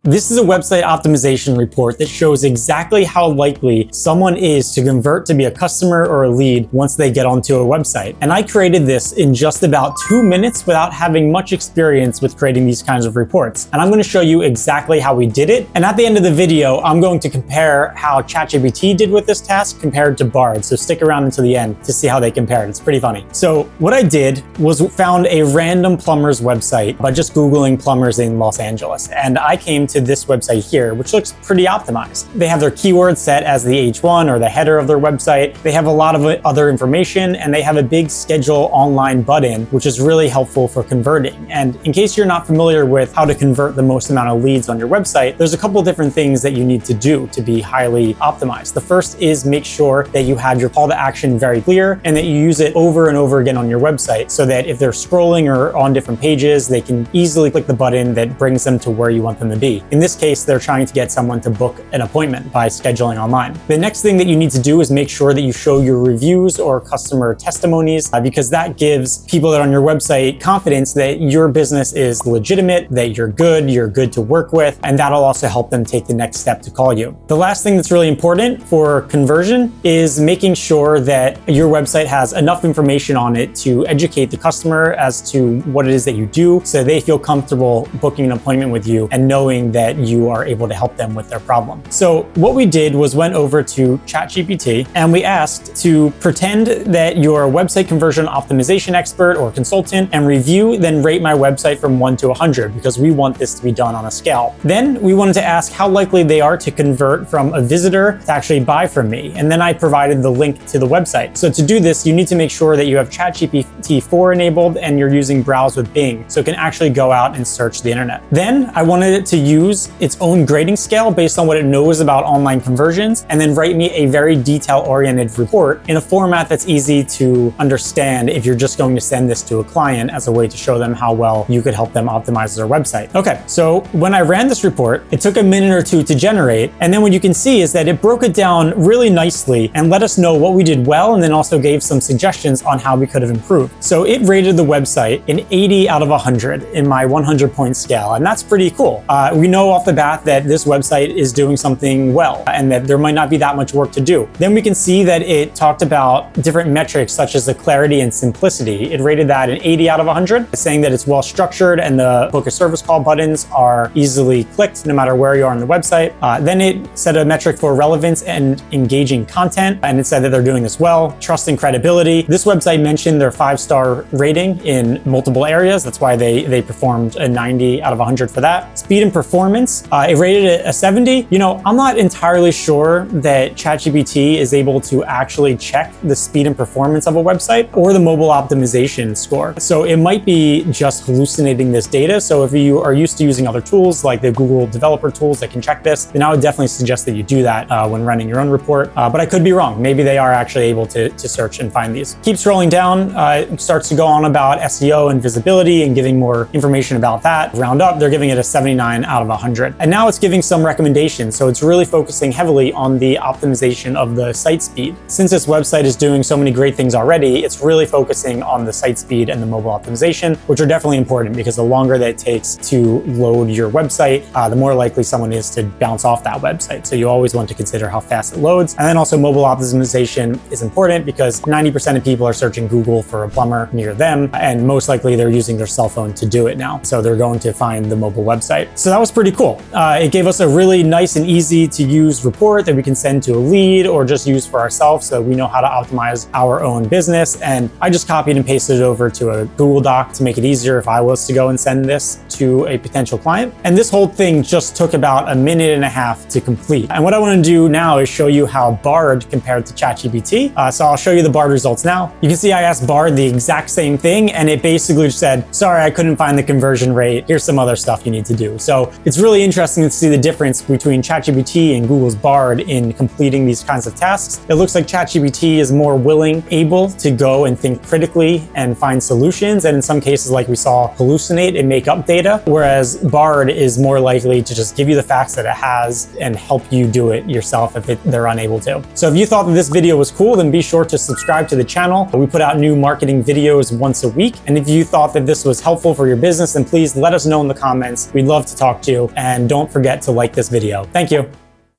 This is a website optimization report that shows exactly how likely someone is to convert to be a customer or a lead once they get onto a website. And I created this in just about 2 minutes without having much experience with creating these kinds of reports. And I'm going to show you exactly how we did it. And at the end of the video, I'm going to compare how ChatGPT did with this task compared to Bard. So stick around until the end to see how they compared. It's pretty funny. So what I did was found a random plumber's website by just Googling plumbers in Los Angeles. And I came to this website here, which looks pretty optimized. They have their keywords set as the H1 or the header of their website. They have a lot of other information, and they have a big schedule online button, which is really helpful for converting. And in case you're not familiar with how to convert the most amount of leads on your website, there's a couple different things that you need to do to be highly optimized. The first is make sure that you have your call to action very clear and that you use it over and over again on your website so that if they're scrolling or on different pages, they can easily click the button that brings them to where you want them to be. In this case, they're trying to get someone to book an appointment by scheduling online. The next thing that you need to do is make sure that you show your reviews or customer testimonies because that gives people that are on your website confidence that your business is legitimate, that you're good to work with, and that'll also help them take the next step to call you. The last thing that's really important for conversion is making sure that your website has enough information on it to educate the customer as to what it is that you do so they feel comfortable booking an appointment with you and knowing that you are able to help them with their problem. So what we did was went over to ChatGPT and we asked to pretend that you're a website conversion optimization expert or consultant and review, then rate my website from 1 to 100 because we want this to be done on a scale. Then we wanted to ask how likely they are to convert from a visitor to actually buy from me. And then I provided the link to the website. So to do this, you need to make sure that you have ChatGPT 4 enabled and you're using Browse with Bing so it can actually go out and search the internet. Then I wanted it to use its own grading scale based on what it knows about online conversions and then write me a very detail-oriented report in a format that's easy to understand if you're just going to send this to a client as a way to show them how well you could help them optimize their website. Okay, so when I ran this report, it took a minute or two to generate, and then what you can see is that it broke it down really nicely and let us know what we did well and then also gave some suggestions on how we could have improved. So it rated the website an 80 out of 100 in my 100-point scale, and that's pretty cool. We know off the bat that this website is doing something well and that there might not be that much work to do. Then we can see that it talked about different metrics such as the clarity and simplicity. It rated that an 80 out of 100, saying that it's well structured and the book a service call buttons are easily clicked no matter where you are on the website. Then it set a metric for relevance and engaging content, and it said that they're doing this well. Trust and credibility. This website mentioned their 5-star rating in multiple areas. That's why they performed a 90 out of 100 for that. Speed and performance, it rated it a 70. You know, I'm not entirely sure that ChatGPT is able to actually check the speed and performance of a website or the mobile optimization score. So it might be just hallucinating this data. So if you are used to using other tools like the Google developer tools that can check this, then I would definitely suggest that you do that when running your own report. But I could be wrong. Maybe they are actually able to search and find these. Keep scrolling down. It starts to go on about SEO and visibility and giving more information about that. Round up, they're giving it a 79 out of 100. And now it's giving some recommendations. So it's really focusing heavily on the optimization of the site speed. Since this website is doing so many great things already, it's really focusing on the site speed and the mobile optimization, which are definitely important because the longer that it takes to load your website, the more likely someone is to bounce off that website. So you always want to consider how fast it loads. And then also mobile optimization is important because 90% of people are searching Google for a plumber near them, and most likely they're using their cell phone to do it now. So they're going to find the mobile website. So that was pretty cool. It gave us a really nice and easy to use report that we can send to a lead or just use for ourselves so we know how to optimize our own business. And I just copied and pasted it over to a Google Doc to make it easier if I was to go and send this to a potential client. And this whole thing just took about a minute and a half to complete. And what I want to do now is show you how Bard compared to ChatGPT. So I'll show you the Bard results now. You can see I asked Bard the exact same thing and it basically just said, sorry, I couldn't find the conversion rate. Here's some other stuff you need to do. So it's really interesting to see the difference between ChatGPT and Google's Bard in completing these kinds of tasks. It looks like ChatGPT is more willing, able to go and think critically and find solutions. And in some cases, like we saw, hallucinate and make up data. Whereas Bard is more likely to just give you the facts that it has and help you do it yourself if they're unable to. So if you thought that this video was cool, then be sure to subscribe to the channel. We put out new marketing videos once a week. And if you thought that this was helpful for your business, then please let us know in the comments. We'd love to talk to you. to, and don't forget to like this video. Thank you.